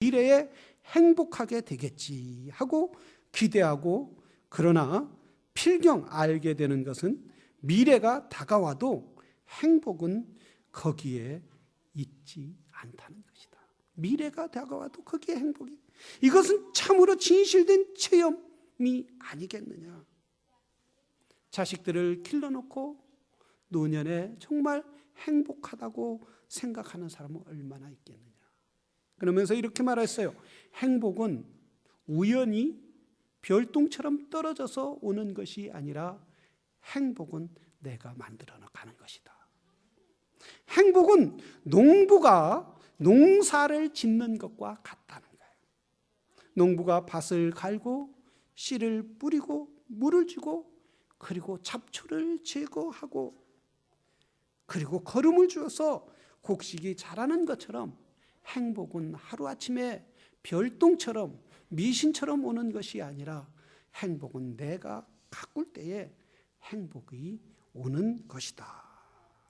미래에 행복하게 되겠지 하고 기대하고, 그러나 필경 알게 되는 것은 미래가 다가와도 행복은 거기에 있지 않다는 것이다. 미래가 다가와도 거기에 행복이, 이것은 참으로 진실된 체험이 아니겠느냐. 자식들을 길러놓고 노년에 정말 행복하다고 생각하는 사람은 얼마나 있겠느냐. 그러면서 이렇게 말했어요. 행복은 우연히 별똥처럼 떨어져서 오는 것이 아니라 행복은 내가 만들어 나가는 것이다. 행복은 농부가 농사를 짓는 것과 같다는 거예요. 농부가 밭을 갈고 씨를 뿌리고 물을 주고 그리고 잡초를 제거하고 그리고 거름을 주어서 곡식이 자라는 것처럼 행복은 하루아침에 별똥처럼 미신처럼 오는 것이 아니라 행복은 내가 가꿀 때에 행복이 오는 것이다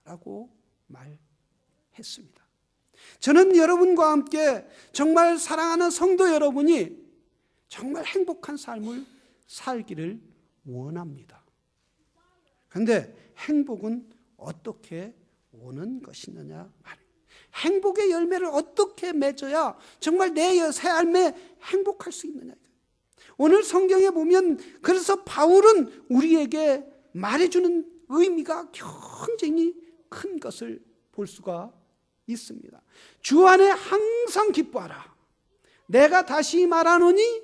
라고 말했습니다. 저는 여러분과 함께 정말 사랑하는 성도 여러분이 정말 행복한 삶을 살기를 원합니다. 그런데 행복은 어떻게 오는 것이느냐 말이에요. 행복의 열매를 어떻게 맺어야 정말 내 삶에 행복할 수 있느냐. 오늘 성경에 보면 그래서 바울은 우리에게 말해주는 의미가 굉장히 큰 것을 볼 수가 있습니다. 주 안에 항상 기뻐하라. 내가 다시 말하노니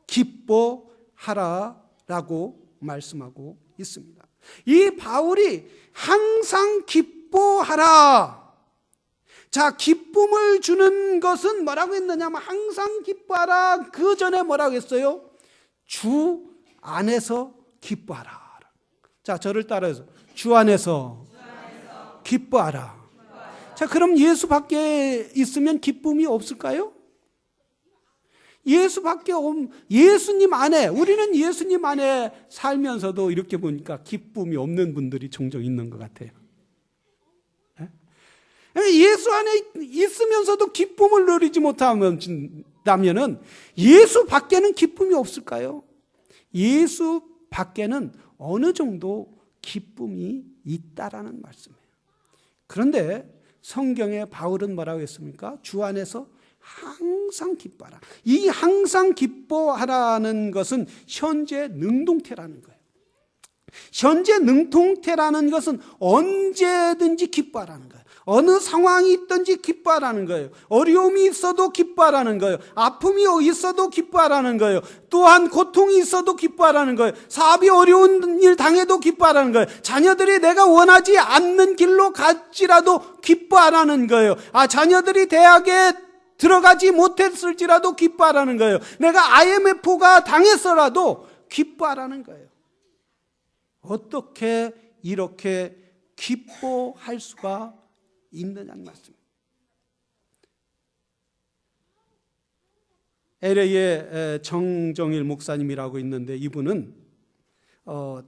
기뻐하라 라고 말씀하고 있습니다. 이 바울이 항상 기뻐하라. 자, 기쁨을 주는 것은 뭐라고 했느냐면 항상 기뻐하라. 그 전에 뭐라고 했어요? 주 안에서 기뻐하라. 자, 저를 따라해서 주 안에서 기뻐하라. 자, 그럼 예수 밖에 있으면 기쁨이 없을까요? 예수님 안에, 우리는 예수님 안에 살면서도 이렇게 보니까 기쁨이 없는 분들이 종종 있는 것 같아요. 예수 안에 있으면서도 기쁨을 누리지 못한다면 예수 밖에는 기쁨이 없을까요? 예수 밖에는 어느 정도 기쁨이 있다라는 말씀이에요. 그런데 성경에 바울은 뭐라고 했습니까? 주 안에서 항상 기뻐하라. 이 항상 기뻐하라는 것은 현재 능동태라는 거예요. 현재 능동태라는 것은 언제든지 기뻐하라는 거예요. 어느 상황이 있든지 기뻐하라는 거예요. 어려움이 있어도 기뻐하라는 거예요. 아픔이 있어도 기뻐하라는 거예요. 또한 고통이 있어도 기뻐하라는 거예요. 사업이 어려운 일 당해도 기뻐하라는 거예요. 자녀들이 내가 원하지 않는 길로 갈지라도 기뻐하라는 거예요. 자녀들이 대학에 들어가지 못했을지라도 기뻐하라는 거예요. 내가 IMF가 당했어라도 기뻐하라는 거예요. 어떻게 이렇게 기뻐할 수가 있느냐는 말씀입니다. LA의 정정일 목사님이라고 있는데 이분은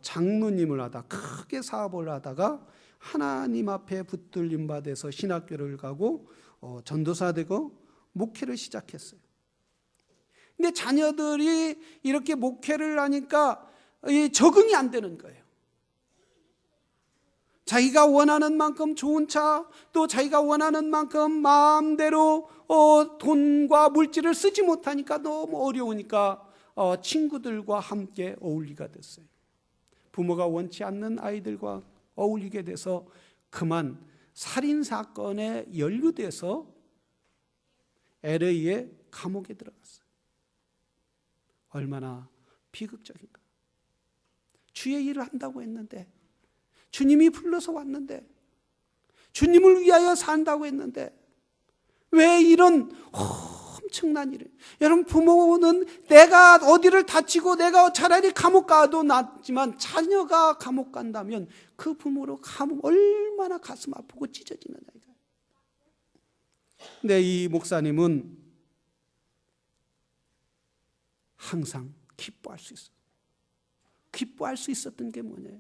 장로님을 하다 크게 사업을 하다가 하나님 앞에 붙들림 받아서 신학교를 가고 전도사 되고 목회를 시작했어요. 근데 자녀들이 이렇게 목회를 하니까 적응이 안 되는 거예요. 자기가 원하는 만큼 좋은 차, 또 자기가 원하는 만큼 마음대로 돈과 물질을 쓰지 못하니까 너무 어려우니까 친구들과 함께 어울리게 됐어요. 부모가 원치 않는 아이들과 어울리게 돼서 그만 살인사건에 연루돼서 LA의 감옥에 들어갔어요. 얼마나 비극적인가. 주의 일을 한다고 했는데, 주님이 불러서 왔는데, 주님을 위하여 산다고 했는데 왜 이런 엄청난 일을. 여러분, 부모는 내가 어디를 다치고 내가 차라리 감옥 가도 낫지만 자녀가 감옥 간다면 그 부모로 얼마나 가슴 아프고 찢어지느냐. 근데 이 목사님은 항상 기뻐할 수 있어요. 기뻐할 수 있었던 게 뭐냐요?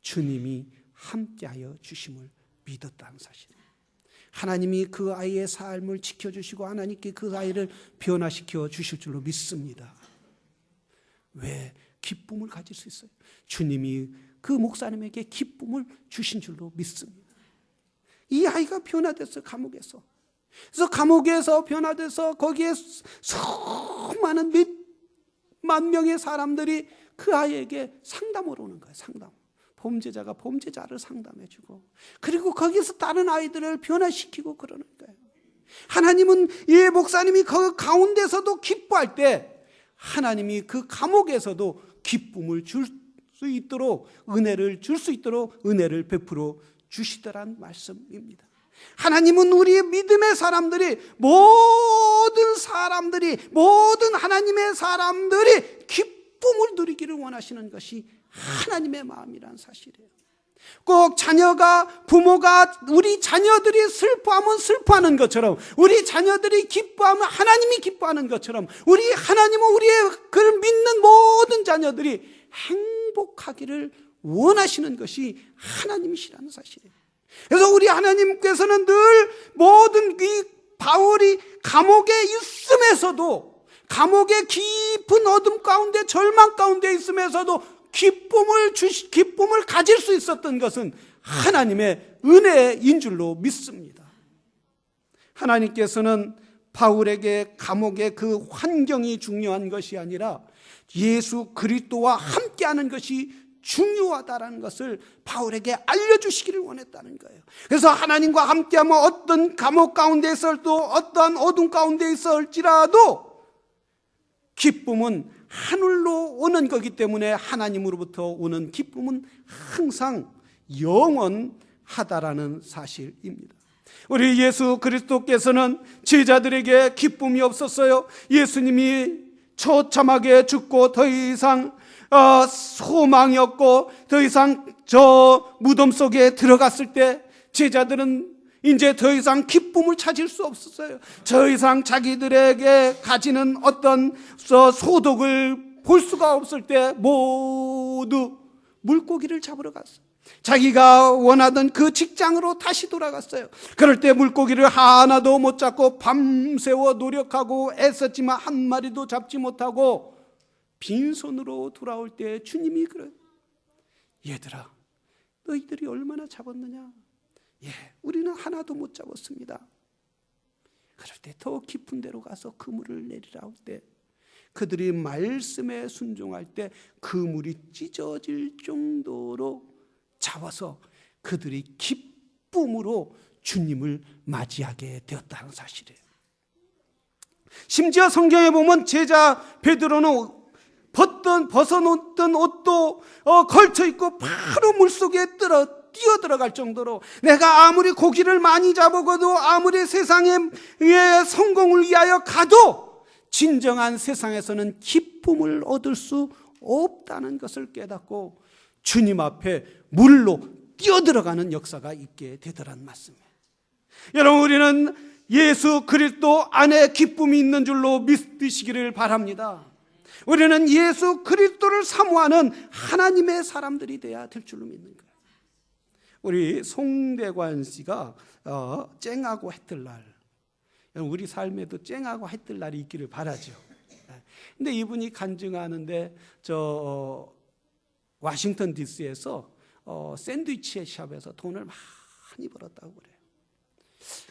주님이 함께하여 주심을 믿었다는 사실이에요. 하나님이 그 아이의 삶을 지켜주시고 하나님께 그 아이를 변화시켜 주실 줄로 믿습니다. 왜? 기쁨을 가질 수 있어요. 주님이 그 목사님에게 기쁨을 주신 줄로 믿습니다. 이 아이가 변화됐어요. 감옥에서. 그래서 감옥에서 변화돼서 거기에 수많은 몇만 명의 사람들이 그 아이에게 상담을 오는 거예요. 상담. 범죄자가 범죄자를 상담해주고, 그리고 거기서 다른 아이들을 변화시키고 그러는 거예요. 하나님은 이 목사님이 그 가운데서도 기뻐할 때 하나님이 그 감옥에서도 기쁨을 줄 수 있도록, 은혜를 줄 수 있도록 은혜를 베풀어 주시더란 말씀입니다. 하나님은 우리의 믿음의 사람들이, 모든 하나님의 사람들이 기쁨을 누리기를 원하시는 것이 하나님의 마음이란 사실이에요. 꼭 부모가 우리 자녀들이 슬퍼하면 슬퍼하는 것처럼, 우리 자녀들이 기뻐하면 하나님이 기뻐하는 것처럼, 하나님은 우리의 그 믿는 모든 자녀들이 행복하기를 원하시는 것이 하나님이시라는 사실이에요. 그래서 우리 하나님께서는 늘 모든 이 바울이 감옥에 있음에서도, 감옥의 깊은 어둠 가운데 절망 가운데 있음에서도 기쁨을 가질 수 있었던 것은 하나님의 은혜인 줄로 믿습니다. 하나님께서는 바울에게 감옥의 그 환경이 중요한 것이 아니라 예수 그리스도와 함께하는 것이 중요하다는 것을 바울에게 알려주시기를 원했다는 거예요. 그래서 하나님과 함께하면 어떤 감옥 가운데 있어도, 어떠한 어둠 가운데 있을지라도 기쁨은 하늘로 오는 거기 때문에 하나님으로부터 오는 기쁨은 항상 영원하다라는 사실입니다. 우리 예수 그리스도께서는 제자들에게 기쁨이 없었어요. 예수님이 처참하게 죽고 더 이상 소망이 없고 더 이상 저 무덤 속에 들어갔을 때 제자들은 이제 더 이상 기쁨을 찾을 수 없었어요. 더 이상 자기들에게 가지는 어떤 소득을 볼 수가 없을 때 모두 물고기를 잡으러 갔어요. 자기가 원하던 그 직장으로 다시 돌아갔어요. 그럴 때 물고기를 하나도 못 잡고 밤새워 노력하고 애썼지만 한 마리도 잡지 못하고 빈손으로 돌아올 때 주님이 그래요. 얘들아, 너희들이 얼마나 잡았느냐? 우리는 하나도 못 잡았습니다. 그럴 때 더 깊은 데로 가서 그물을 내리라 할 때, 그들이 말씀에 순종할 때 그물이 찢어질 정도로 잡아서 그들이 기쁨으로 주님을 맞이하게 되었다는 사실이에요. 심지어 성경에 보면 제자 베드로는 벗어놓던 옷도 걸쳐 입고 바로 물속에 뛰어 들어갈 정도로, 내가 아무리 고기를 많이 잡아도, 아무리 세상의 성공을 위하여 가도 진정한 세상에서는 기쁨을 얻을 수 없다는 것을 깨닫고 주님 앞에 물로 뛰어 들어가는 역사가 있게 되더란 말씀이에요. 여러분, 우리는 예수 그리스도 안에 기쁨이 있는 줄로 믿으시기를 바랍니다. 우리는 예수 그리스도를 사모하는 하나님의 사람들이 되어야 될 줄로 믿는 거예요. 우리 송대관 씨가 쨍하고 해뜰 날, 우리 삶에도 쨍하고 해뜰 날이 있기를 바라죠. 근데 이분이 간증하는데 워싱턴 DC에서 샌드위치 샵에서 돈을 많이 벌었다고 그래요.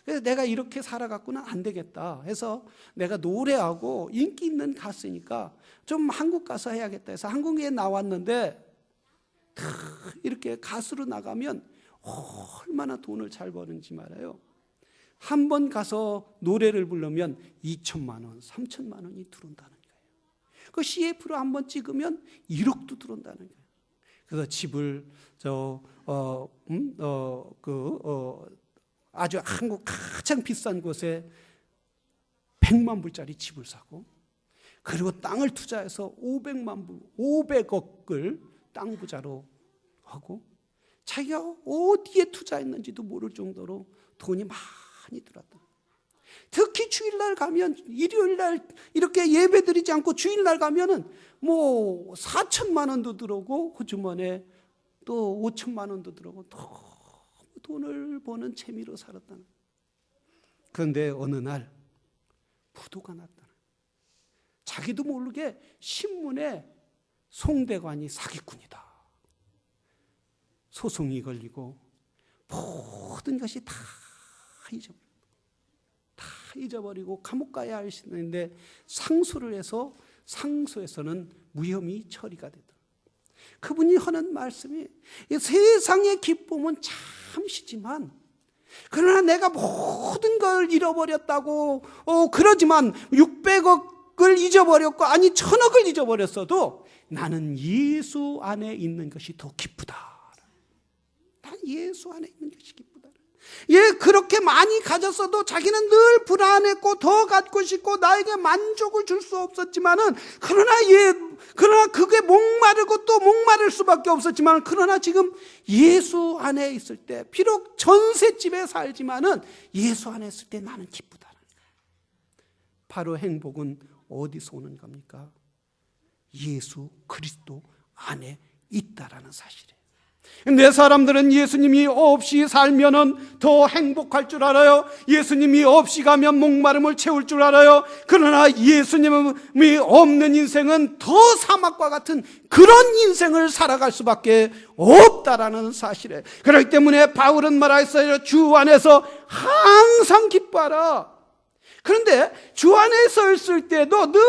그래서 내가 이렇게 살아갔구나, 안 되겠다 해서 내가 노래하고 인기 있는 가수니까 좀 한국 가서 해야겠다 해서 한국에 나왔는데, 이렇게 가수로 나가면 얼마나 돈을 잘 버는지 말아요. 한 번 가서 노래를 부르면 2천만 원, 3천만 원이 들어온다는 거예요. 그 CF로 한 번 찍으면 1억도 들어온다는 거예요. 그래서 집을 아주 한국 가장 비싼 곳에 100만 불짜리 집을 사고, 그리고 땅을 투자해서 500억을 땅 부자로 하고, 자기가 어디에 투자했는지도 모를 정도로 돈이 많이 들었다. 특히 주일날 가면, 일요일날 이렇게 예배드리지 않고 주일날 가면은 4천만 원도 들어오고, 그 주머니에 또 5천만 원도 들어오고, 너무 돈을 버는 재미로 살았다는. 그런데 어느 날 부도가 났다. 자기도 모르게 신문에 송대관이 사기꾼이다, 소송이 걸리고 모든 것이 다 잊어버리고 감옥 가야 할 시는데 상소를 해서 상소에서는 무혐의 처리가 되더라. 그분이 하는 말씀이 세상의 기쁨은 잠시지만 그러나 내가 모든 걸 잃어버렸다고 그러지만 600억을 잊어버렸고 아니 1000억을 잊어버렸어도 나는 예수 안에 있는 것이 더 기쁘다. 난 예수 안에 있는 것이 기쁘다. 예, 그렇게 많이 가졌어도 자기는 늘 불안했고 더 갖고 싶고 나에게 만족을 줄 수 없었지만은 그러나 그게 목마르고 또 목마를 수밖에 없었지만 그러나 지금 예수 안에 있을 때 비록 전셋집에 살지만은 예수 안에 있을 때 나는 기쁘다는 거예요. 바로 행복은 어디서 오는 겁니까? 예수 그리스도 안에 있다라는 사실이에요. 근데 사람들은 예수님이 없이 살면은 더 행복할 줄 알아요. 예수님이 없이 가면 목마름을 채울 줄 알아요. 그러나 예수님이 없는 인생은 더 사막과 같은 그런 인생을 살아갈 수밖에 없다라는 사실이에요. 그렇기 때문에 바울은 말했어요. 주 안에서 항상 기뻐하라. 그런데 주 안에 있을 때도 늘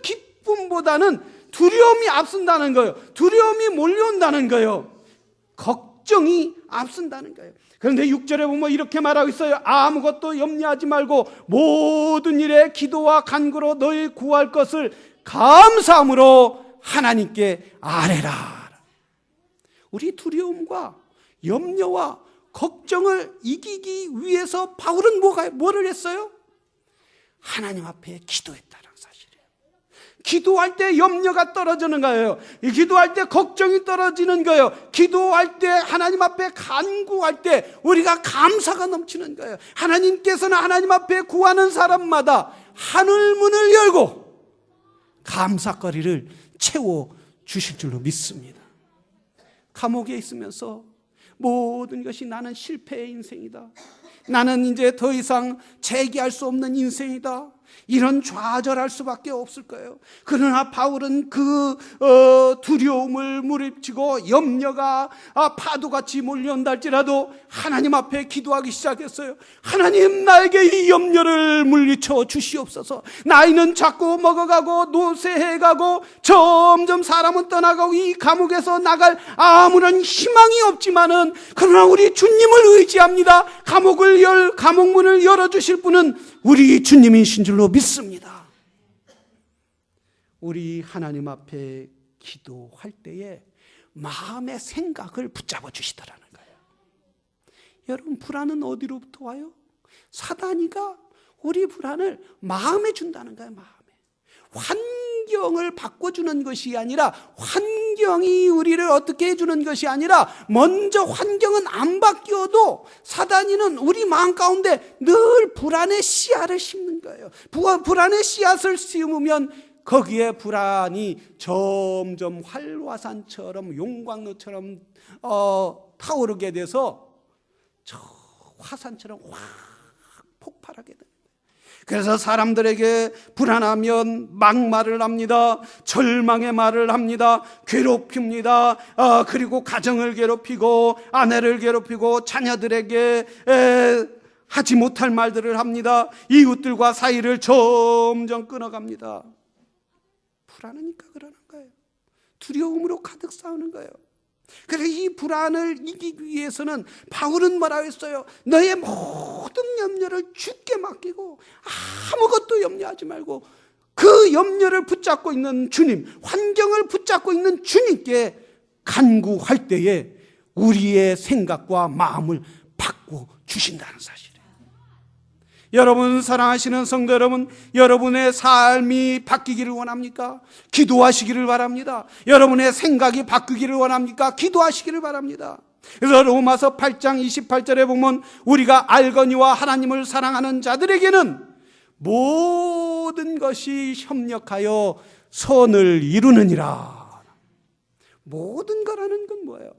기쁨보다는 두려움이 앞선다는 거예요. 두려움이 몰려온다는 거예요. 걱정이 앞선다는 거예요. 그런데 6절에 보면 이렇게 말하고 있어요. 아무것도 염려하지 말고 모든 일에 기도와 간구로 너희 구할 것을 감사함으로 하나님께 아뢰라. 우리 두려움과 염려와 걱정을 이기기 위해서 바울은 뭐를 했어요? 하나님 앞에 기도했다는 사실이에요. 기도할 때 염려가 떨어지는 거예요. 기도할 때 걱정이 떨어지는 거예요. 기도할 때 하나님 앞에 간구할 때 우리가 감사가 넘치는 거예요. 하나님께서는 하나님 앞에 구하는 사람마다 하늘 문을 열고 감사거리를 채워 주실 줄로 믿습니다. 감옥에 있으면서 모든 것이 나는 실패의 인생이다, 나는 이제 더 이상 재기할 수 없는 인생이다, 이런 좌절할 수밖에 없을 거예요. 그러나 바울은 그 두려움을 물리치고 염려가 파도같이 몰려온다 할지라도 하나님 앞에 기도하기 시작했어요. 하나님, 나에게 이 염려를 물리쳐 주시옵소서. 나이는 자꾸 먹어가고 노쇠해가고 점점 사람은 떠나가고 이 감옥에서 나갈 아무런 희망이 없지만은 그러나 우리 주님을 의지합니다. 감옥문을 열어주실 분은 우리 주님이신 줄로 믿습니다. 우리 하나님 앞에 기도할 때에 마음의 생각을 붙잡아 주시더라는 거예요. 여러분, 불안은 어디로부터 와요? 사단이가 우리 불안을 마음에 준다는 거예요. 마음에. 환경을 바꿔주는 것이 아니라, 환경이 우리를 어떻게 해주는 것이 아니라, 먼저 환경은 안 바뀌어도 사단이는 우리 마음 가운데 늘 불안의 씨앗을 심는 거예요. 불안의 씨앗을 심으면 거기에 불안이 점점 활화산처럼 용광로처럼 타오르게 돼서 저 화산처럼 확 폭발하게 돼요. 그래서 사람들에게 불안하면 막말을 합니다. 절망의 말을 합니다. 괴롭힙니다. 그리고 가정을 괴롭히고 아내를 괴롭히고 자녀들에게 하지 못할 말들을 합니다. 이웃들과 사이를 점점 끊어갑니다. 불안하니까 그러는 거예요. 두려움으로 가득 싸우는 거예요. 그래서 이 불안을 이기기 위해서는 바울은 뭐라고 했어요? 너의 모든 염려를 주께 맡기고 아무것도 염려하지 말고 그 염려를 붙잡고 있는 주님, 환경을 붙잡고 있는 주님께 간구할 때에 우리의 생각과 마음을 바꿔 주신다는 사실이에요. 여러분, 사랑하시는 성도 여러분, 여러분의 삶이 바뀌기를 원합니까? 기도하시기를 바랍니다. 여러분의 생각이 바뀌기를 원합니까? 기도하시기를 바랍니다. 그래서 로마서 8장 28절에 보면 우리가 알거니와 하나님을 사랑하는 자들에게는 모든 것이 협력하여 선을 이루느니라. 모든 거라는 건 뭐예요?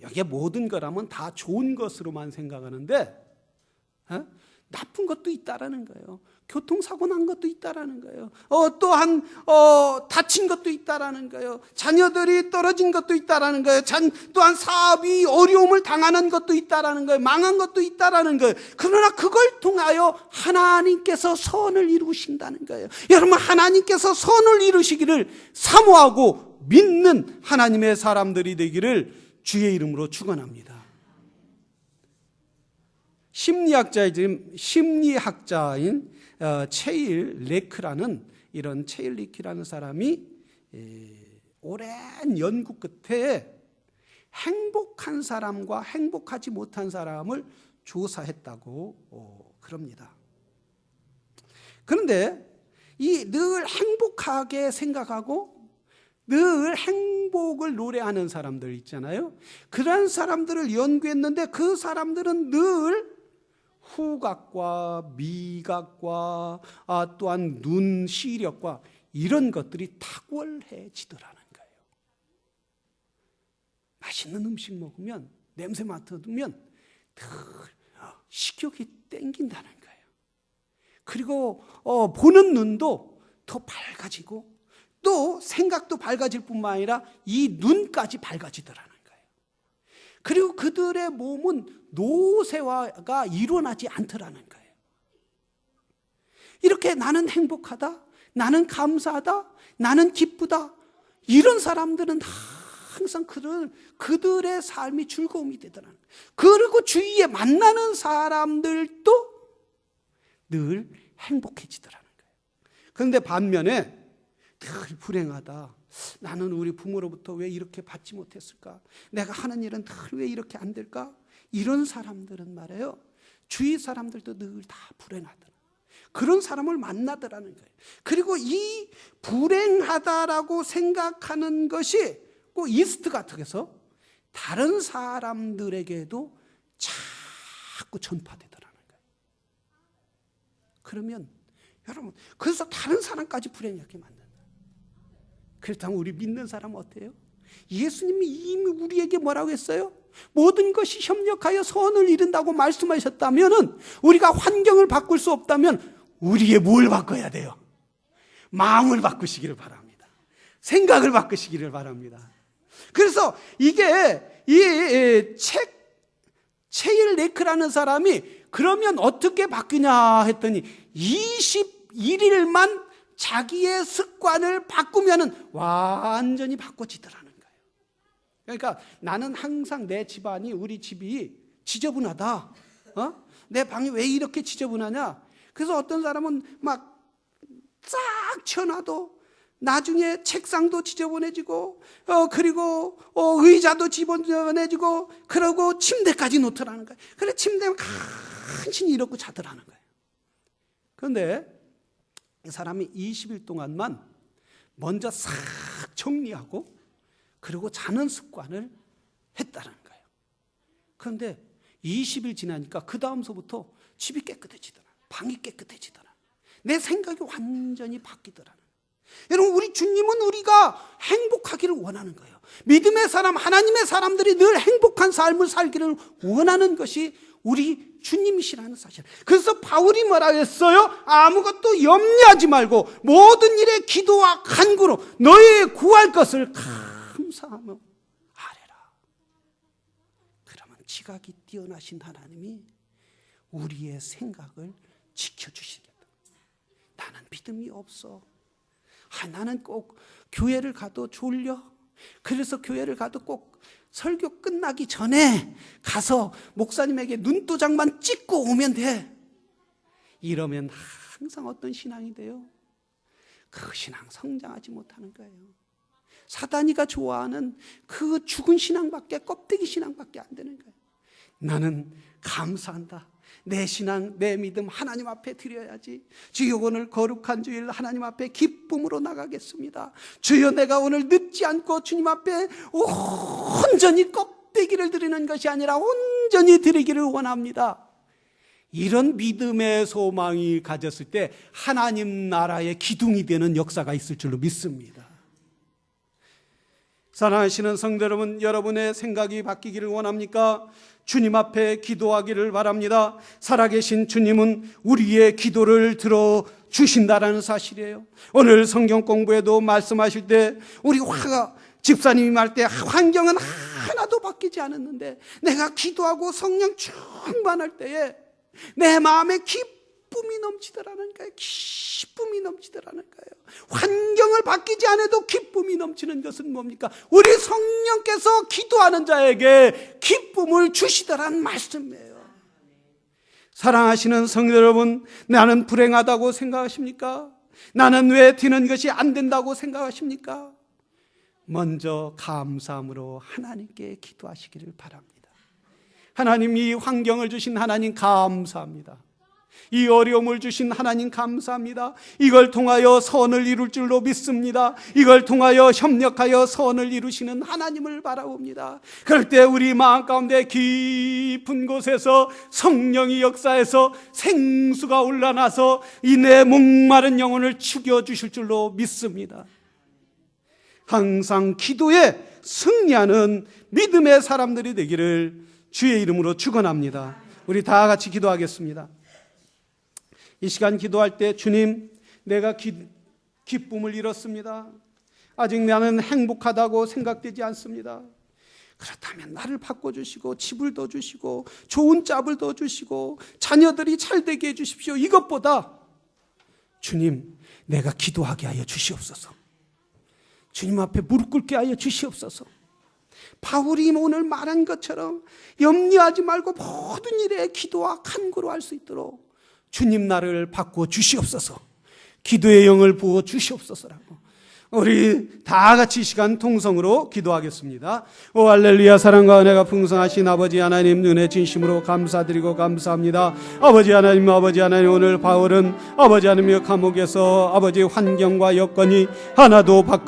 여기에 모든 거라면 다 좋은 것으로만 생각하는데 나쁜 것도 있다라는 거예요. 교통사고 난 것도 있다라는 거예요. 또한 다친 것도 있다라는 거예요. 자녀들이 떨어진 것도 있다라는 거예요. 또한 사업이 어려움을 당하는 것도 있다라는 거예요. 망한 것도 있다라는 거예요. 그러나 그걸 통하여 하나님께서 선을 이루신다는 거예요. 여러분, 하나님께서 선을 이루시기를 사모하고 믿는 하나님의 사람들이 되기를 주의 이름으로 축원합니다. 심리학자인 체일 레크라는 사람이 오랜 연구 끝에 행복한 사람과 행복하지 못한 사람을 조사했다고 그럽니다. 그런데 이 늘 행복하게 생각하고 늘 행복을 노래하는 사람들 있잖아요. 그런 사람들을 연구했는데 그 사람들은 늘 후각과 미각과 또한 눈 시력과 이런 것들이 탁월해지더라는 거예요. 맛있는 음식 먹으면, 냄새 맡으면 늘 식욕이 땡긴다는 거예요. 그리고 보는 눈도 더 밝아지고 또 생각도 밝아질 뿐만 아니라 이 눈까지 밝아지더라는 거예요. 그리고 그들의 몸은 노쇠화가 일어나지 않더라는 거예요. 이렇게 나는 행복하다, 나는 감사하다, 나는 기쁘다, 이런 사람들은 항상 그들의 삶이 즐거움이 되더라는 거예요. 그리고 주위에 만나는 사람들도 늘 행복해지더라는 거예요. 그런데 반면에 늘 불행하다, 나는 우리 부모로부터 왜 이렇게 받지 못했을까, 내가 하는 일은 늘 왜 이렇게 안 될까, 이런 사람들은 말이에요, 주위 사람들도 늘 다 불행하더라. 그런 사람을 만나더라는 거예요. 그리고 이 불행하다라고 생각하는 것이 꼭 이스트 같아서 다른 사람들에게도 자꾸 전파되더라는 거예요. 그러면 여러분, 그래서 다른 사람까지 불행하게 만든다. 그렇다면 우리 믿는 사람은 어때요? 예수님이 이미 우리에게 뭐라고 했어요? 모든 것이 협력하여 선을 이룬다고 말씀하셨다면, 우리가 환경을 바꿀 수 없다면 우리의 뭘 바꿔야 돼요? 마음을 바꾸시기를 바랍니다. 생각을 바꾸시기를 바랍니다. 그래서 이게 체일 레크라는 사람이 그러면 어떻게 바뀌냐 했더니 21일만 자기의 습관을 바꾸면 완전히 바꿔지더라는 거예요. 그러니까 나는 항상 내 집안이, 우리 집이 지저분하다. 내 방이 왜 이렇게 지저분하냐? 그래서 어떤 사람은 막 싹 치워놔도 나중에 책상도 지저분해지고, 그리고 의자도 지저분해지고, 그러고 침대까지 놓더라는 거예요. 그래 침대는 간신히 이러고 자더라는 거예요. 그런데 이 사람이 20일 동안만 먼저 싹 정리하고 그리고 자는 습관을 했다는 거예요. 그런데 20일 지나니까 그 다음서부터 집이 깨끗해지더라, 방이 깨끗해지더라, 내 생각이 완전히 바뀌더라는 거예요. 여러분, 우리 주님은 우리가 행복하기를 원하는 거예요. 믿음의 사람, 하나님의 사람들이 늘 행복한 삶을 살기를 원하는 것이 우리 주님이시라는 사실. 그래서 바울이 뭐라 했어요? 아무것도 염려하지 말고 모든 일에 기도와 간구로 너희 구할 것을 감사하며 아뢰라. 그러면 지각이 뛰어나신 하나님이 우리의 생각을 지켜주시겠다. 나는 믿음이 없어. 나는 꼭 교회를 가도 졸려. 그래서 교회를 가도 꼭 설교 끝나기 전에 가서 목사님에게 눈도장만 찍고 오면 돼. 이러면 항상 어떤 신앙이 돼요? 그 신앙 성장하지 못하는 거예요. 사단이가 좋아하는 그 죽은 신앙밖에, 껍데기 신앙밖에 안 되는 거예요. 나는 감사한다. 내 신앙, 내 믿음 하나님 앞에 드려야지. 주여, 오늘 거룩한 주일 하나님 앞에 기쁨으로 나가겠습니다. 주여, 내가 오늘 늦지 않고 주님 앞에 온전히 껍데기를 드리는 것이 아니라 온전히 드리기를 원합니다. 이런 믿음의 소망이 가졌을 때 하나님 나라의 기둥이 되는 역사가 있을 줄로 믿습니다. 사랑하시는 성도 여러분, 여러분의 생각이 바뀌기를 원합니까? 주님 앞에 기도하기를 바랍니다. 살아계신 주님은 우리의 기도를 들어주신다라는 사실이에요. 오늘 성경 공부에도 말씀하실 때 우리 집사님이 말 때 환경은 하나도 바뀌지 않았는데 내가 기도하고 성령 충만할 때에 내 마음에 기쁨이 넘치더라는 거예요. 기쁨이 넘치더라는 거예요. 환경을 바뀌지 않아도 기쁨이 넘치는 것은 뭡니까? 우리 성령께서 기도하는 자에게 기쁨을 주시더라는 말씀이에요. 사랑하시는 성도 여러분, 나는 불행하다고 생각하십니까? 나는 왜 되는 것이 안 된다고 생각하십니까? 먼저 감사함으로 하나님께 기도하시기를 바랍니다. 하나님, 이 환경을 주신 하나님 감사합니다. 이 어려움을 주신 하나님 감사합니다. 이걸 통하여 선을 이룰 줄로 믿습니다. 이걸 통하여 협력하여 선을 이루시는 하나님을 바라봅니다. 그럴 때 우리 마음 가운데 깊은 곳에서 성령이 역사해서 생수가 올라나서 이 내 목마른 영혼을 죽여주실 줄로 믿습니다. 항상 기도에 승리하는 믿음의 사람들이 되기를 주의 이름으로 축원합니다. 우리 다 같이 기도하겠습니다. 이 시간 기도할 때 주님, 내가 기쁨을 잃었습니다. 아직 나는 행복하다고 생각되지 않습니다. 그렇다면 나를 바꿔주시고 집을 더 주시고 좋은 짭을 더 주시고 자녀들이 잘 되게 해주십시오. 이것보다 주님, 내가 기도하게 하여 주시옵소서. 주님 앞에 무릎 꿇게 하여 주시옵소서. 바울이 오늘 말한 것처럼 염려하지 말고 모든 일에 기도와 간구로 할 수 있도록 주님 나를 바꾸어 주시옵소서. 기도의 영을 부어 주시옵소서라고 우리 다 같이 이 시간 통성으로 기도하겠습니다. 오 할렐루야. 사랑과 은혜가 풍성하신 아버지 하나님, 은혜 진심으로 감사드리고 감사합니다. 아버지 하나님, 오늘 바울은 아버지 하나님의 감옥에서 아버지 환경과 여건이 하나도 바뀌지